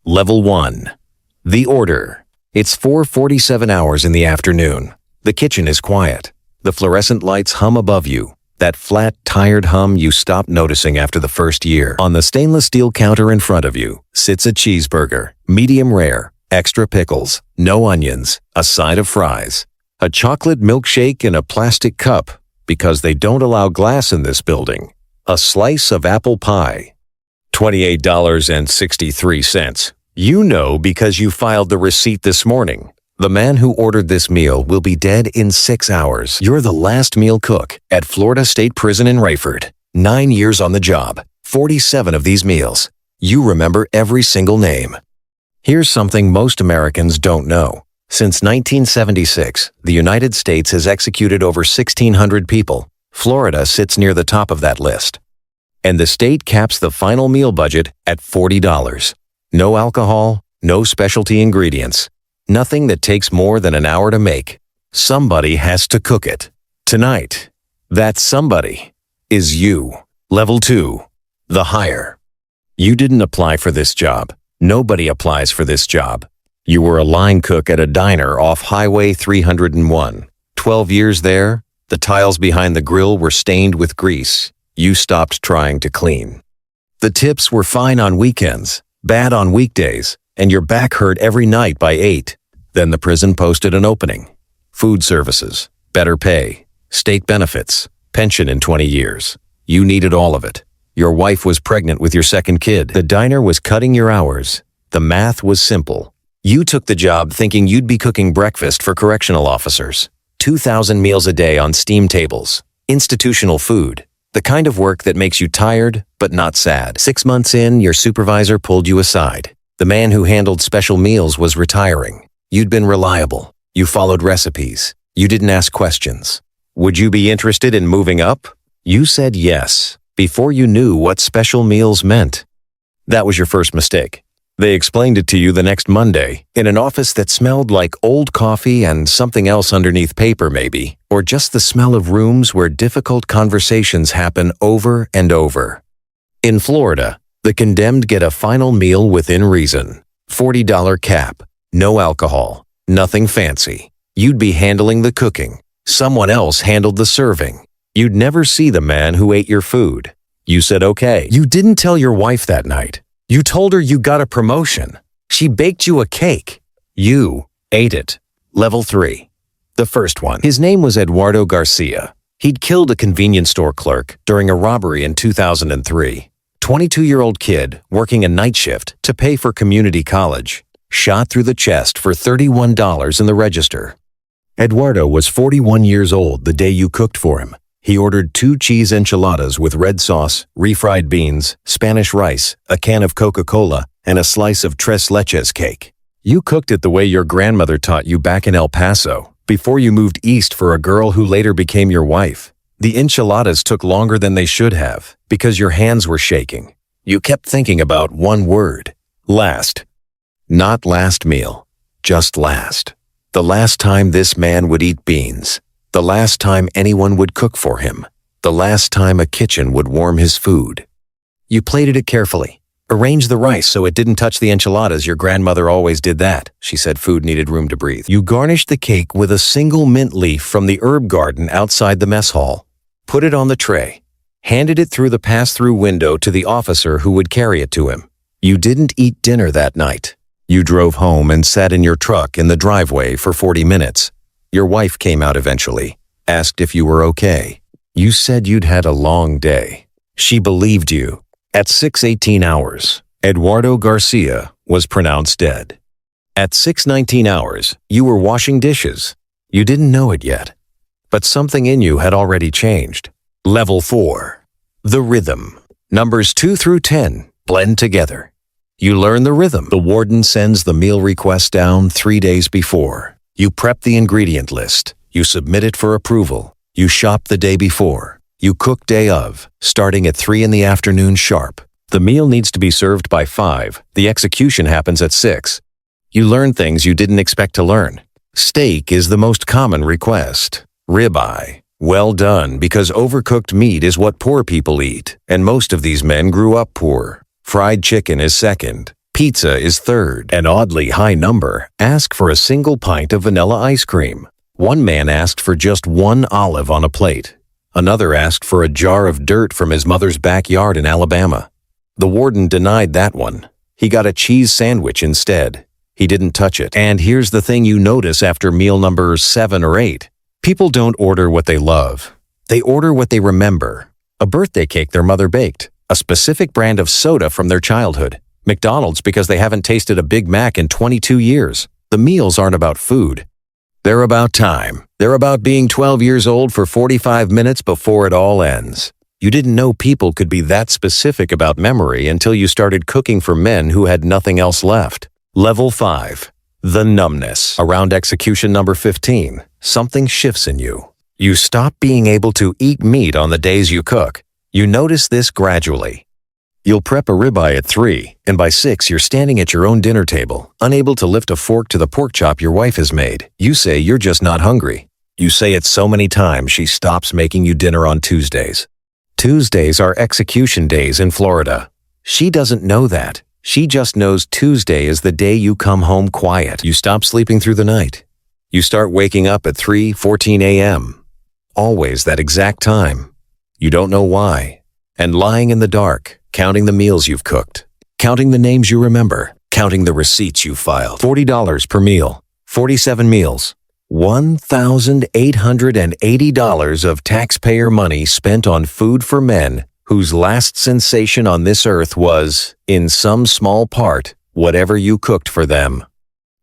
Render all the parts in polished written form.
Level 1. The order. It's 4:47 hours in the afternoon. The kitchen is quiet. The fluorescent lights hum above you. That flat, tired hum you stopped noticing after the first year. On the stainless steel counter in front of you sits a cheeseburger, medium rare, extra pickles, no onions, a side of fries, a chocolate milkshake in a plastic cup, because they don't allow glass in this building, a slice of apple pie. $28.63. You know because you filed the receipt this morning. The man who ordered this meal will be dead in 6 hours. You're the last meal cook at Florida State Prison in Rayford. 9 years on the job, 47 of these meals. You remember every single name. Here's something most Americans don't know. Since 1976, the United States has executed over 1,600 people. Florida sits near the top of that list. And the state caps the final meal budget at $40. No alcohol, no specialty ingredients. Nothing that takes more than an hour to make. Somebody has to cook it. Tonight, that somebody is you. Level 2. The hire. You didn't apply for this job. Nobody applies for this job. You were a line cook at a diner off Highway 301. 12 years there, the tiles behind the grill were stained with grease. You stopped trying to clean. The tips were fine on weekends, bad on weekdays, and your back hurt every night by 8. Then the prison posted an opening. Food services, better pay, state benefits, pension in 20 years. You needed all of it. Your wife was pregnant with your second kid. The diner was cutting your hours. The math was simple. You took the job thinking you'd be cooking breakfast for correctional officers. 2,000 meals a day on steam tables. Institutional food. The kind of work that makes you tired, but not sad. 6 months in, your supervisor pulled you aside. The man who handled special meals was retiring. You'd been reliable. You followed recipes. You didn't ask questions. Would you be interested in moving up? You said yes, before you knew what special meals meant. That was your first mistake. They explained it to you the next Monday, in an office that smelled like old coffee and something else underneath paper maybe, or just the smell of rooms where difficult conversations happen over and over. In Florida, the condemned get a final meal within reason. $40 cap. No alcohol. Nothing fancy. You'd be handling the cooking. Someone else handled the serving. You'd never see the man who ate your food. You said okay. You didn't tell your wife that night. You told her you got a promotion. She baked you a cake. You ate it. Level 3. The first one. His name was Eduardo Garcia. He'd killed a convenience store clerk during a robbery in 2003. 22-year-old kid working a night shift to pay for community college. Shot through the chest for $31 in the register. Eduardo was 41 years old the day you cooked for him. He ordered 2 cheese enchiladas with red sauce, refried beans, Spanish rice, a can of Coca-Cola, and a slice of tres leches cake. You cooked it the way your grandmother taught you back in El Paso, before you moved east for a girl who later became your wife. The enchiladas took longer than they should have, because your hands were shaking. You kept thinking about one word. Last. Not last meal, just last. The last time this man would eat beans. The last time anyone would cook for him. The last time a kitchen would warm his food. You plated it carefully. Arranged the rice so it didn't touch the enchiladas. Your grandmother always did that. She said food needed room to breathe. You garnished the cake with a single mint leaf from the herb garden outside the mess hall. Put it on the tray. Handed it through the pass-through window to the officer who would carry it to him. You didn't eat dinner that night. You drove home and sat in your truck in the driveway for 40 minutes. Your wife came out eventually, asked if you were okay. You said you'd had a long day. She believed you. At 6:18 hours, Eduardo Garcia was pronounced dead. At 6:19 hours, you were washing dishes. You didn't know it yet, but something in you had already changed. Level 4. The rhythm. Numbers 2 through 10 blend together. You learn the rhythm. The warden sends the meal request down 3 days before. You prep the ingredient list. You submit it for approval. You shop the day before. You cook day of, starting at 3 in the afternoon sharp. The meal needs to be served by 5. The execution happens at 6. You learn things you didn't expect to learn. Steak is the most common request. Ribeye. Well done, because overcooked meat is what poor people eat, and most of these men grew up poor. Fried chicken is second. Pizza is third, an oddly high number. Ask for a single pint of vanilla ice cream. One man asked for just one olive on a plate. Another asked for a jar of dirt from his mother's backyard in Alabama. The warden denied that one. He got a cheese sandwich instead. He didn't touch it. And here's the thing you notice after meal number 7 or 8. People don't order what they love. They order what they remember. A birthday cake their mother baked. A specific brand of soda from their childhood. McDonald's because they haven't tasted a Big Mac in 22 years. The meals aren't about food. They're about time. They're about being 12 years old for 45 minutes before it all ends. You didn't know people could be that specific about memory until you started cooking for men who had nothing else left. Level 5. The numbness. Around execution number 15, something shifts in you. You stop being able to eat meat on the days you cook. You notice this gradually. You'll prep a ribeye at 3, and by 6 you're standing at your own dinner table, unable to lift a fork to the pork chop your wife has made. You say you're just not hungry. You say it so many times she stops making you dinner on Tuesdays. Tuesdays are execution days in Florida. She doesn't know that. She just knows Tuesday is the day you come home quiet. You stop sleeping through the night. You start waking up at 3:14 a.m. Always that exact time. You don't know why. And lying in the dark, counting the meals you've cooked, counting the names you remember, counting the receipts you filed. $40 per meal, 47 meals, $1,880 of taxpayer money spent on food for men whose last sensation on this earth was, in some small part, whatever you cooked for them.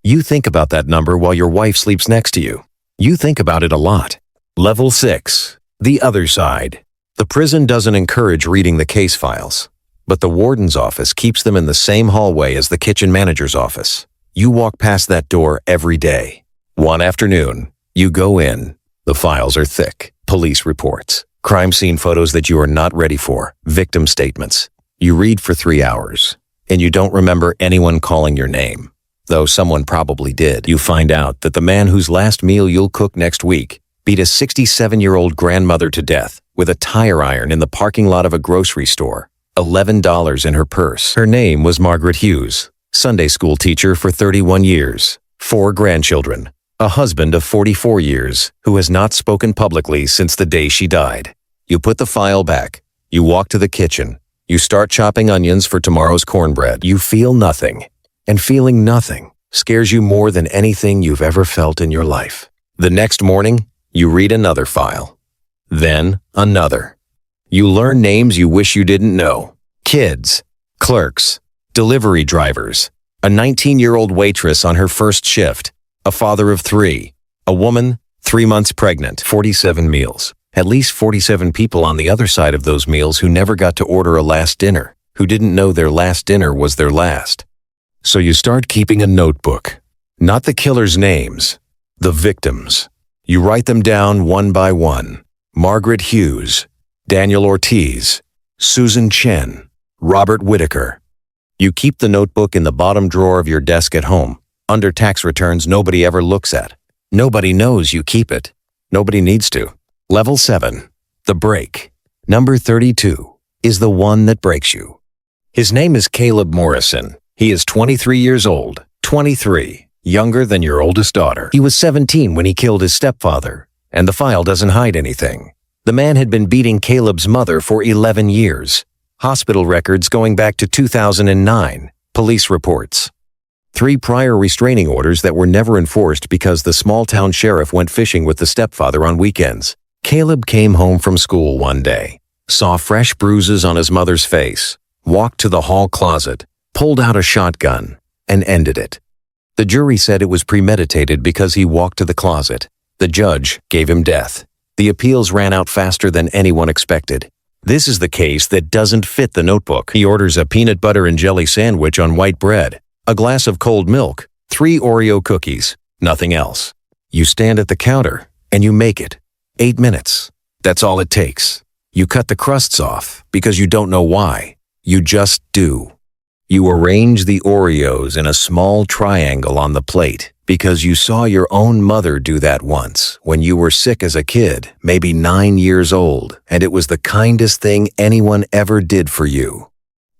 You think about that number while your wife sleeps next to you. You think about it a lot. Level 6. The other side. The prison doesn't encourage reading the case files, but the warden's office keeps them in the same hallway as the kitchen manager's office. You walk past that door every day. One afternoon, you go in. The files are thick. Police reports, crime scene photos that you are not ready for, victim statements. You read for 3 hours, and you don't remember anyone calling your name, though someone probably did. You find out that the man whose last meal you'll cook next week beat a 67-year-old grandmother to death with a tire iron in the parking lot of a grocery store, $11 in her purse. Her name was Margaret Hughes, Sunday school teacher for 31 years, 4 grandchildren, a husband of 44 years who has not spoken publicly since the day she died. You put the file back. You walk to the kitchen. You start chopping onions for tomorrow's cornbread. You feel nothing, and feeling nothing scares you more than anything you've ever felt in your life. The next morning, you read another file. Then another. You learn names you wish you didn't know. Kids, clerks, delivery drivers, a 19-year-old waitress on her first shift, a father of 3, a woman 3 months pregnant, 47 meals. At least 47 people on the other side of those meals who never got to order a last dinner, who didn't know their last dinner was their last. So you start keeping a notebook. Not the killers' names, the victims. You write them down one by one. Margaret Hughes, Daniel Ortiz, Susan Chen, Robert Whitaker. You keep the notebook in the bottom drawer of your desk at home, under tax returns nobody ever looks at. Nobody knows you keep it. Nobody needs to. Level 7. The break. Number 32 is the one that breaks you. His name is Caleb Morrison. He is 23 years old. 23. Younger than your oldest daughter. He was 17 when he killed his stepfather, and the file doesn't hide anything. The man had been beating Caleb's mother for 11 years. Hospital records going back to 2009. Police reports. 3 prior restraining orders that were never enforced because the small-town sheriff went fishing with the stepfather on weekends. Caleb came home from school one day, saw fresh bruises on his mother's face, walked to the hall closet, pulled out a shotgun, and ended it. The jury said it was premeditated because he walked to the closet. The judge gave him death. The appeals ran out faster than anyone expected. This is the case that doesn't fit the notebook. He orders a peanut butter and jelly sandwich on white bread, a glass of cold milk, 3 Oreo cookies, nothing else. You stand at the counter and you make it. 8 minutes. That's all it takes. You cut the crusts off because you don't know why. You just do. You arrange the Oreos in a small triangle on the plate because you saw your own mother do that once when you were sick as a kid, maybe 9 years old, and it was the kindest thing anyone ever did for you.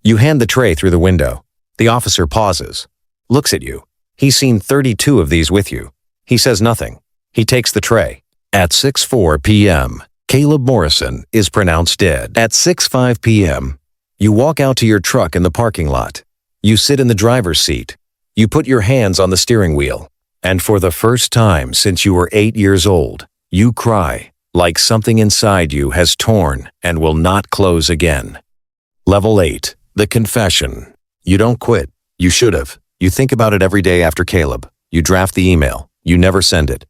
You hand the tray through the window. The officer pauses, looks at you. He's seen 32 of these with you. He says nothing. He takes the tray. At 6:04 p.m., Caleb Morrison is pronounced dead. At 6:05 p.m., you walk out to your truck in the parking lot. You sit in the driver's seat. You put your hands on the steering wheel. And for the first time since you were 8 years old, you cry like something inside you has torn and will not close again. Level 8, the confession. You don't quit. You should have. You think about it every day after Caleb. You draft the email. You never send it.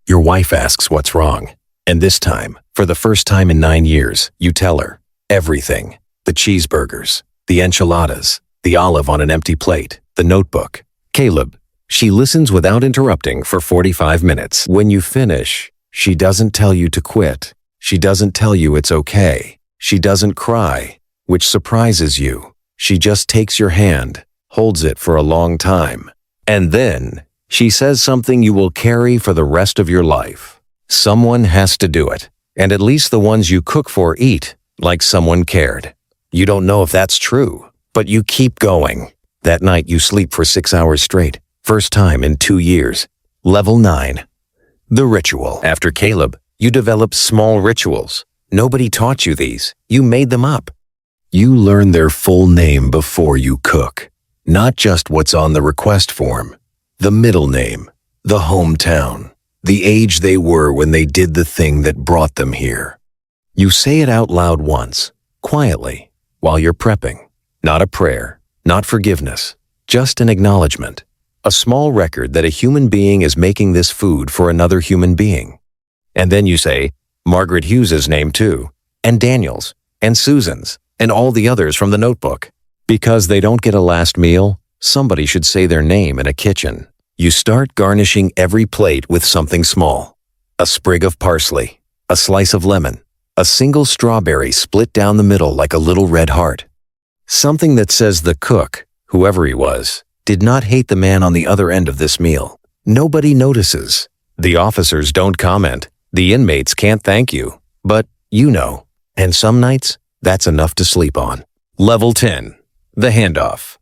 Your wife asks what's wrong. And this time, for the first time in 9 years, you tell her everything. The cheeseburgers, the enchiladas, the olive on an empty plate, the notebook. Caleb. She listens without interrupting for 45 minutes. When you finish, she doesn't tell you to quit. She doesn't tell you it's okay. She doesn't cry, which surprises you. She just takes your hand, holds it for a long time. And then, she says something you will carry for the rest of your life. Someone has to do it, and at least the ones you cook for eat, like someone cared. You don't know if that's true, but you keep going. That night you sleep for 6 hours straight, first time in 2 years. Level 9. The ritual. After Caleb, you develop small rituals. Nobody taught you these. You made them up. You learn their full name before you cook, not just what's on the request form. The middle name, the hometown, the age they were when they did the thing that brought them here. You say it out loud once, quietly, while you're prepping. Not a prayer, not forgiveness, just an acknowledgement. A small record that a human being is making this food for another human being. And then you say Margaret Hughes's name too, and Daniel's, and Susan's, and all the others from the notebook. Because they don't get a last meal, somebody should say their name in a kitchen. You start garnishing every plate with something small. A sprig of parsley, a slice of lemon, a single strawberry split down the middle like a little red heart. Something that says the cook, whoever he was, did not hate the man on the other end of this meal. Nobody notices. The officers don't comment. The inmates can't thank you. But you know. And some nights, that's enough to sleep on. Level 10. The handoff.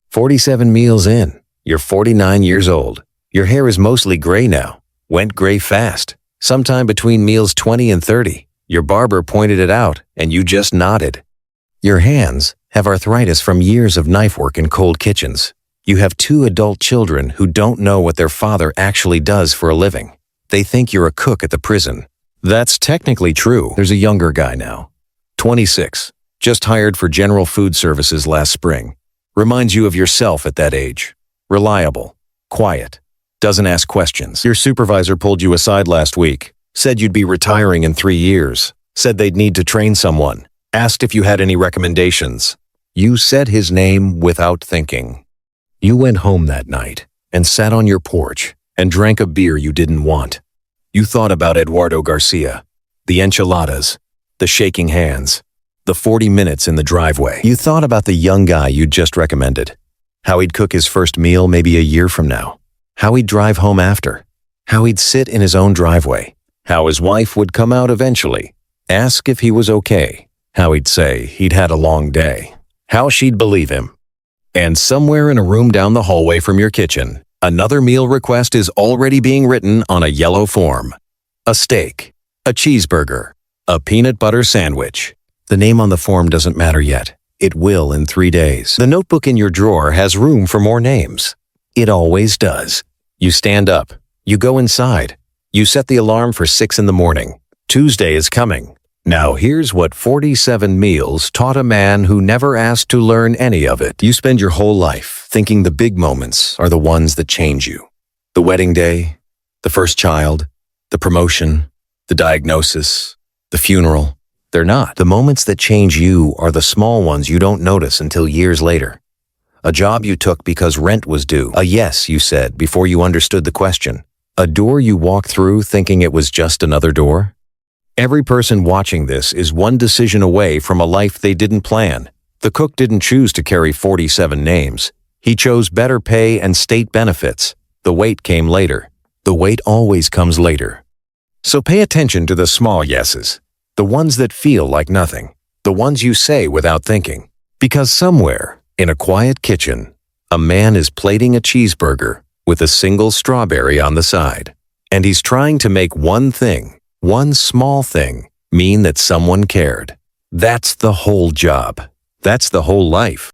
47 meals in. You're 49 years old. Your hair is mostly gray now. Went gray fast. Sometime between meals 20 and 30. Your barber pointed it out, and you just nodded. Your hands have arthritis from years of knife work in cold kitchens. You have 2 adult children who don't know what their father actually does for a living. They think you're a cook at the prison. That's technically true. There's a younger guy now. 26. Just hired for General Food Services last spring. Reminds you of yourself at that age. Reliable. Quiet. Doesn't ask questions. Your supervisor pulled you aside last week. Said you'd be retiring in 3 years. Said they'd need to train someone. Asked if you had any recommendations. You said his name without thinking. You went home that night and sat on your porch and drank a beer you didn't want. You thought about Eduardo Garcia, the enchiladas, the shaking hands, the 40 minutes in the driveway. You thought about the young guy you'd just recommended, how he'd cook his first meal maybe a year from now, how he'd drive home after, how he'd sit in his own driveway, how his wife would come out eventually, ask if he was okay, how he'd say he'd had a long day, how she'd believe him. And somewhere in a room down the hallway from your kitchen, another meal request is already being written on a yellow form. A steak, a cheeseburger, a peanut butter sandwich. The name on the form doesn't matter yet. It will in 3 days. The notebook in your drawer has room for more names. It always does. You stand up. You go inside. You set the alarm for 6 in the morning. Tuesday is coming. Now here's what 47 meals taught a man who never asked to learn any of it. You spend your whole life thinking the big moments are the ones that change you. The wedding day, the first child, the promotion, the diagnosis, the funeral. They're not. The moments that change you are the small ones you don't notice until years later. A job you took because rent was due. A yes you said before you understood the question. A door you walked through thinking it was just another door. Every person watching this is one decision away from a life they didn't plan. The cook didn't choose to carry 47 names. He chose better pay and state benefits. The wait came later. The wait always comes later. So pay attention to the small yeses, the ones that feel like nothing, the ones you say without thinking. Because somewhere, in a quiet kitchen, A man is plating a cheeseburger with a single strawberry on the side. And he's trying to make one thing, one small thing, mean that someone cared. That's the whole job. That's the whole life.